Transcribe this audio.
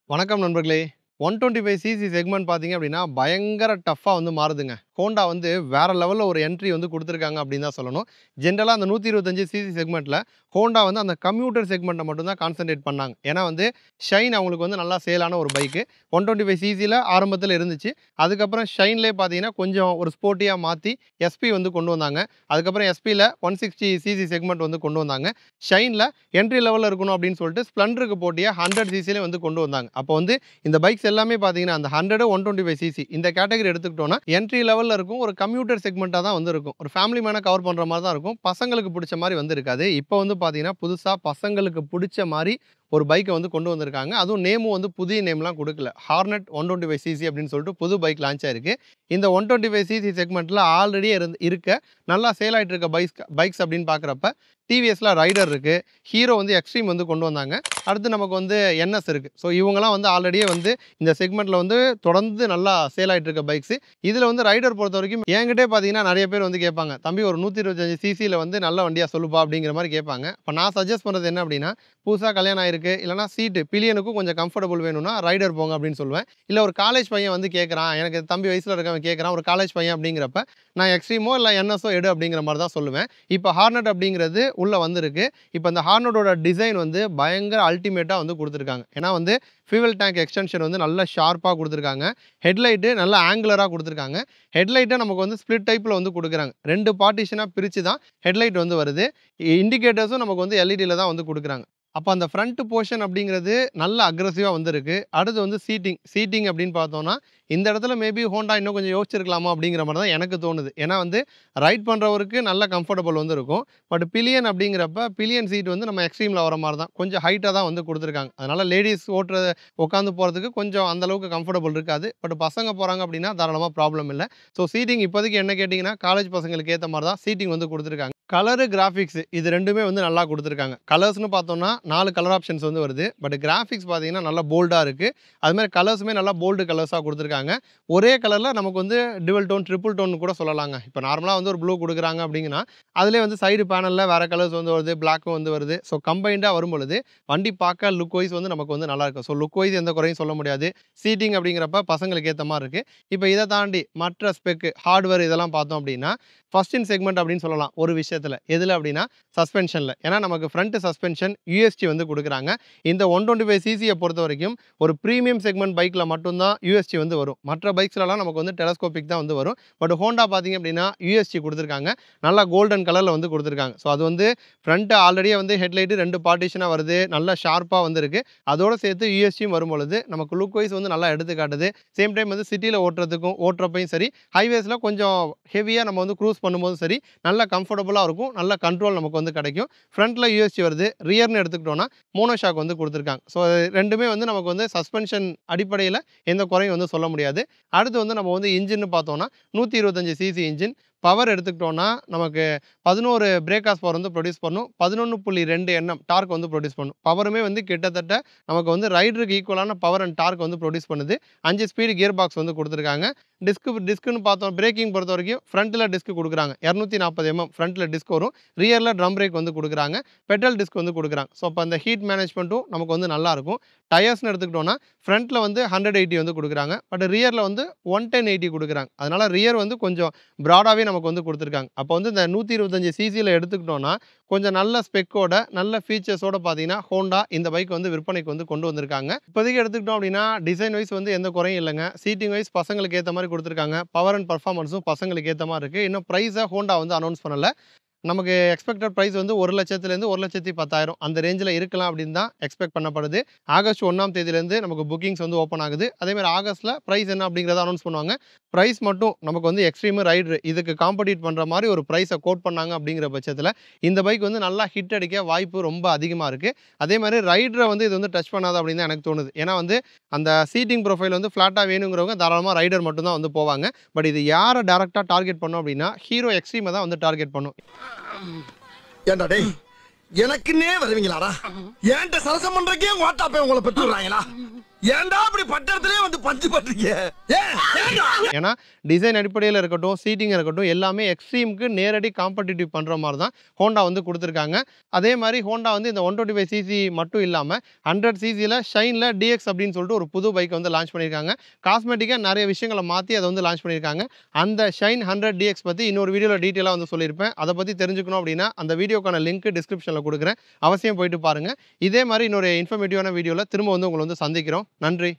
வணக்கம் நண்பர்களே. 125 CC segment பார்த்தீங்க அப்படின்னா, பயங்கர டஃப்பா வந்து மாறுதுங்க. ஹோண்டா வந்து வேற லெவல்ல ஒரு என்ட்ரி வந்து குடுத்துருக்காங்க அப்படின்னு தான் சொல்லணும். ஜென்ரலா அந்த 125 சிசி செக்மெண்ட்ல ஹோண்டா வந்து அந்த கம்யூட்டர் செக்மெண்ட்ட மட்டும் தான் கான்சன்ட்ரேட் பண்ணாங்க. ஏன்னா வந்து ஷைன் அவங்களுக்கு வந்து நல்லா சேலான ஒரு பைக்கு. 125 சிசில ஆரம்பத்தில இருந்துச்சு. அதுக்கப்புறம் ஷைன்லேயே பார்த்தீங்கன்னா, கொஞ்சம் ஒரு ஸ்போர்ட்டியா மாத்தி எஸ்பி வந்து கொண்டு வந்தாங்க. அதுக்கப்புறம் எஸ்பில 160 சிசி செக்மெண்ட் வந்து கொண்டு வந்தாங்க. ஷைன்ல என்ட்ரி லெவல்ல இருக்கணும் அப்படின்னு சொல்லிட்டு ஸ்ப்ளெண்டருக்கு போட்டியா 100 சிசில வந்து கொண்டு வந்தாங்க. அப்போ வந்து இந்த பைக்ஸ் எல்லாமே பார்த்தீங்கன்னா, அந்த 100, 125 சிசி இந்த கேட்டகரி எடுத்துக்கிட்டோம்னா, என்ட்ரி லெவல்ல இருக்கும். ஒரு கம்யூட்டர் செக்மெண்ட்டா தான் வந்து இருக்கும். ஒரு ஃபேமிலி மேன கவர் பண்ற மாரி தான் இருக்கும். பசங்களுக்கு புடிச்ச மாரி வந்து இருக்காது. இப்போ வந்து பார்த்தீங்கன்னா, புதுசா பசங்களுக்கு புடிச்ச மாரி ஒரு பைக்க வந்து கொண்டு வந்திருக்காங்க. அதுவும் நேமும் வந்து புதிய நேம்லாம் குடுக்கல. ஹார்னட் 125 சிசி அப்படின்னு சொல்லிட்டு புது பைக் லான்ச் ஆயிருக்கு. இந்த 125 சிசி செக்மெண்ட்ல ஆல்ரெடியே இருக்க நல்லா சேல் ஆயிட்டு இருக்க பைக்ஸ் அப்படின்னு பார்க்குறப்ப, டிவிஎஸ்ல ரைடர் இருக்கு. ஹீரோ வந்து எக்ஸ்ட்ரீம் வந்து கொண்டு வந்தாங்க. அடுத்து நமக்கு வந்து என்எஸ் இருக்கு. ஸோ இவங்கலாம் வந்து ஆல்ரெடியே வந்து இந்த செக்மெண்ட்ல வந்து தொடர்ந்து நல்லா சேல் ஆயிட்டு இருக்க பைக்ஸ். இதுல வந்து ரைடர் பொறுத்தவரைக்கும் என்கிட்டயே பார்த்தீங்கன்னா, நெறைய பேர் வந்து கேட்பாங்க. "தம்பி ஒரு 125 சிசில வந்து நல்ல வண்டியா சொல்லுப்பா" அப்படிங்கிற மாரி கேட்பாங்க. இப்ப நான் சஜெஸ்ட் பண்றது என்ன அப்படின்னா, புதுசா கல்யாணம் ஆயிருக்கு, இல்லன்னா சீட்டு பிலியனுக்கும் கொஞ்சம் கம்ஃபர்டபுள் வேணும்னா ரைடர் போங்க அப்படின்னு சொல்லுவேன். இல்ல ஒரு காலேஜ் பையன் வந்து கேட்கறான், எனக்கு தம்பி வயசுல இருக்கவன் கேட்கறான், ஒரு காலேஜ் பையன் அப்படிங்கிறப்ப, நான் எக்ஸ்ட்ரீமோ இல்ல என்எஸோ எடு அப்படிங்கிற மாரி தான் சொல்லுவேன். இப்ப ஹார்னட் அப்படிங்கிறது உள்ள வந்திருக்கு. இப்ப இந்த ஹார்னட்டோட டிசைன் வந்து பயங்கர அல்டிமேட்டா வந்து குடுத்துருக்காங்க. ஏன்னா வந்து ஃபியூவல் டேங்க் எக்ஸ்டென்ஷன் வந்து நல்லா ஷார்ப்பா குடுத்துருக்காங்க. ஹெட்லைட்டு நல்லா ஆங்குலரா குடுத்துருக்காங்க. ஹெட்லைட்ட நமக்கு வந்து ஸ்ப்ளிட் டைப்ல வந்து குடுக்குறாங்க. 2 பார்ட்டிஷனா பிரிச்சு தான் ஹெட்லைட் வந்து வருது. இண்டிகேட்டர்ஸும் நமக்கு வந்து எல்இடில தான் வந்து குடுக்குறாங்க. அப்ப அந்த ஃப்ரண்ட் போர்ஷன் அப்படிங்கிறது நல்ல அக்ரெசிவா வந்திருக்கு. அடுத்து வந்து சீட்டிங் அப்படின்னு பார்த்தோம்னா, இந்த இடத்துல மேபி ஹோண்டா இன்னும் கொஞ்சம் யோசிச்சிருக்கலாமா அப்படிங்கிற மாரி தான் எனக்கு தோணுது. ஏன்னா வந்து ரைட் பண்றவருக்கு நல்ல கம்ஃபர்டபுள் வந்து இருக்கும். பட் பில்லியன் அப்படிங்கிறப்ப பில்லியன் சீட் வந்து நம்ம எக்ஸ்ட்ரீம்ல வர மாரி தான். கொஞ்சம் ஹைட்டா தான் வந்து குடுத்துருக்காங்க. அதனால லேடீஸ் உட்காந்து போறதுக்கு கொஞ்சம் அந்த அளவுக்கு கம்ஃபர்டபுள் இருக்காது. பட் பசங்க போறாங்க அப்படின்னா தாராளமா ப்ராப்ளம் இல்ல. ஸோ சீட்டிங் இப்போதைக்கு என்ன கேட்டீங்கன்னா, காலேஜ் பசங்களுக்கு ஏத்த மாரி தான் சீட்டிங் வந்து குடுத்துருக்காங்க. கலரு, கிராபிக்ஸ் இது 2மே வந்து நல்லா குடுத்துருக்காங்க. கலர்ஸ்ன்னு பார்த்தோம்னா 4 கலர் ஆப்ஷன்ஸ் வந்து வருது. பட் கிராபிக்ஸ் பார்த்தீங்கன்னா, நல்லா போல்டா இருக்கு. அதுமாரி கலர்ஸுமே நல்லா போல்டு கலர்ஸா குடுத்துருக்காங்க. ஒரே கலர்ல நமக்கு வந்து டுவல் டோன், ட்ரிபிள் டோன் கூட சொல்லலாங்க. இப்ப நார்மலா வந்து ஒரு ப்ளூ குடுக்குறாங்க அப்படிங்கன்னா, அதிலேயே வந்து சைடு பேனல்ல வேற கலர்ஸ் வந்து வருது. பிளாக்கும் வந்து வருது. ஸோ கம்பைன்டா வரும்பொழுது, வண்டி பார்க்க லுக் வைஸ் வந்து நமக்கு வந்து நல்லாருக்கும். ஸோ லுக் வைஸ் எந்த குறையும் சொல்ல முடியாது. சீட்டிங் அப்படிங்கிறப்ப பசங்களுக்கு ஏத்த மாரி இருக்கு. இப்ப இத தாண்டி மற்ற ஹார்ட்வேர் இதெல்லாம் பார்த்தோம் அப்படின்னா, ஃபர்ஸ்ட் இன் செக்மெண்ட் அப்படின்னு சொல்லலாம். ஒரு விஷயத்துல. எதுல அப்படின்னா, சஸ்பென்ஷன்ல. ஏன்னா நமக்கு ஃப்ரண்ட் சஸ்பென்ஷன் யுஎஸ்டி வந்து குடுக்குறாங்க. இந்த 125 சிசிய பொறுத்தவரைக்கும் ஒரு பிரீமியம் செக்மெண்ட் பைக்ல மட்டும் தான் யுஎஸ்டி வந்து வரும். மற்ற பைக்ஸ்லலாம் நமக்கு வந்து டெலஸ்கோபிக் தான் வந்து வரும். பட் ஹோண்டா பார்த்தீங்க அப்படின்னா, யுஎஸ்டி குடுத்துருக்காங்க. நல்லா கோல்டன் கலர்ல வந்து குடுத்துருக்காங்க. ஸோ அது வந்து ஃப்ரண்ட் ஆல்ரெடியே வந்து ஹெட்லைட் 2 பார்ட்டிஷனா வருது. நல்லா ஷார்ப்பா வந்திருக்கு. அதோட சேர்த்து யுஎஸ்டியும் வரும்பொழுது, நமக்கு லுக் வைஸ் வந்து நல்லா எடுத்து காட்டுது. சேம் டைம் வந்து சிட்டில ஓட்டுறப்பயும் சரி, ஹைவேஸ்ல கொஞ்சம் ஹெவியா நம்ம வந்து க்ரூஸ் பண்ணும்போதும் சரி, நல்ல கம்ஃபர்டபுளா இருக்கும். நல்ல கண்ட்ரோல் நமக்கு வந்து கிடைக்கும். ஃப்ரண்ட்ல யுஎஸ்டி வருது. ரியர்ன்னு எடுத்துக்கிட்டோம்னா, மோனோ ஷாக் வந்து குடுத்துருக்காங்க. ஸோ 2மே வந்து நமக்கு வந்து சஸ்பென்ஷன் அடிப்படையில எந்த குறையும் வந்து சொல்ல முடியாது. அடுத்து வந்து நம்ம வந்து இன்ஜின்னு பார்த்தோம்னா, 125 சிசி இன்ஜின். பவர் எடுத்துக்கிட்டோம்னா, நமக்கு 11 பிரேக் ஹார்ஸ் பவர் வந்து புரொடியூஸ் பண்ணும். 11.2 என்எம் டார்க் வந்து புரொடியூஸ் பண்ணும். பவருமே வந்து கிட்டத்தட்ட நமக்கு வந்து ரைடருக்கு ஈக்குவலான பவர் அண்ட் டார்க் வந்து புரொடியூஸ் பண்ணுது. 5 ஸ்பீடு கியர் பாக்ஸ் வந்து குடுத்துருக்காங்க. டிஸ்க்ன்னு பார்த்தோம் பிரேக்கிங் பொறுத்தவரைக்கும் ஃப்ரண்ட்ல டிஸ்க் குடுக்குறாங்க. 240 ஃப்ரண்ட்ல டிஸ்க் வரும். ரியர்ல ட்ரம் பிரேக் வந்து குடுக்குறாங்க. பெடல் டிஸ்க் வந்து குடுக்குறாங்க. ஸோ அப்ப அந்த ஹீட் மேனேஜ்மென்ட்டும் நமக்கு வந்து நல்லாருக்கும். டயர்ஸ்ன்னு எடுத்துக்கிட்டோம்னா, ஃப்ரண்ட்ல வந்து 180 வந்து குடுக்குறாங்க. பட் ரியர்ல வந்து 110/80 குடுக்குறாங்க. அதனால ரியர் வந்து கொஞ்சம் பிராடாவே நமக்கு வந்து குடுத்துருக்காங்க. அப்போ வந்து இந்த 125 சிசில எடுத்துக்கிட்டோம்னா, கொஞ்சம் நல்ல ஸ்பெக்கோட, நல்ல ஃபீச்சர்ஸோட பார்த்தீங்கன்னா, ஹோண்டா இந்த பைக் வந்து விற்பனைக்கு வந்து கொண்டு வந்திருக்காங்க. இப்போதைக்கு எடுத்துக்கிட்டோம் அப்படின்னா, டிசைன் வைஸ் வந்து எந்த குறையும் இல்லங்க. சீட்டிங் வைஸ் பசங்களுக்கு ஏத்த மாரி குடுத்துருக்காங்க. பவர் அண்ட் பெர்ஃபார்மன்ஸும் பசங்களுக்கு ஏத்த மாரி இருக்கு. இன்னும் பிரைஸ ஹோண்டா வந்து அனௌன்ஸ் பண்ணல. நமக்கு எக்ஸ்பெக்டட் பிரைஸ் வந்து 1,00,000லேருந்து 1,10,000 அந்த ரேஞ்சில இருக்கலாம் அப்படின்னு தான் எக்ஸ்பெக்ட் பண்ணப்படுது. ஆகஸ்ட் 1ஆம் தேதியிலேருந்து நமக்கு புக்கிங்ஸ் வந்து ஓப்பன் ஆகுது. அதேமாரி ஆகஸ்ட்ல பிரைஸ் என்ன அப்படிங்கிறத அனௌன்ஸ் பண்ணுவாங்க. பிரைஸ் மட்டும் நமக்கு வந்து எக்ஸ்ட்ரீம் ரைடர் இதுக்கு காம்பீட் பண்ற மாரி ஒரு பிரைஸ கோட் பண்ணாங்க அப்படிங்கிற பட்சத்தில, இந்த பைக் வந்து நல்லா ஹிட் அடிக்க வாய்ப்பு ரொம்ப அதிகமா இருக்கு. அதேமாரி ரைடர வந்து இது வந்து டச் பண்ணாது அப்படின்னு தான் எனக்கு தோணுது. ஏன்னா வந்து அந்த சீட்டிங் ப்ரொஃபைல் வந்து ஃப்ளாட்டா வேணுங்கிறவங்க தாராளமா ரைடர் மட்டும் தான் வந்து போவாங்க. பட் இது யார டைரக்ட்டா டார்கெட் பண்ணும் அப்படின்னா, ஹீரோ எக்ஸ்ட்ரீம தான் வந்து டார்கெட் பண்ணும். ஏண்டா டேய் எனக்குன்னே வருவீங்களாடா? ஏன்ட்ட சரசம் பண்றக்கே ஓட்டாப்பே உங்களை பெற்று விடுறாங்களா? ஏன்டா அப்படி பட்டறதுலயே வந்து பஞ்சு பண்றீங்க? ஏன்னா டிசைன் அடிப்படையில் இருக்கட்டும், சீட்டிங் இருக்கட்டும், எல்லாமே எக்ஸ்ட்ரீமுக்கு நேரடி காம்படிட்டிவ் பண்ணுற மாதிரி தான் ஹோண்டா வந்து கொடுத்துருக்காங்க. அதே மாதிரி ஹோண்டா வந்து இந்த 125 சிசி மட்டும் இல்லாமல் 100 சிசியில் ஷைனில் டிஎக்ஸ் அப்படின்னு சொல்லிட்டு ஒரு புது பைக் வந்து லான்ச் பண்ணியிருக்காங்க. காஸ்மெட்டிக்காக நிறைய விஷயங்களை மாற்றி அதை வந்து லான்ச் பண்ணியிருக்காங்க. அந்த ஷைன் 100 டிஎக்ஸ் பற்றி இன்னொரு வீடியோவில் டீட்டெயிலாக வந்து சொல்லியிருப்பேன். அதை பற்றி தெரிஞ்சுக்கணும் அப்படின்னா அந்த வீடியோக்கான லிங்க் டிஸ்கிரிப்ஷனில் கொடுக்குறேன். அவசியம் போயிட்டு பாருங்கள். இதே மாதிரி இன்னொரு இன்ஃபர்மேட்டிவான வீடியோவில் திரும்ப வந்து உங்களை வந்து சந்திக்கிறோம். நன்றி.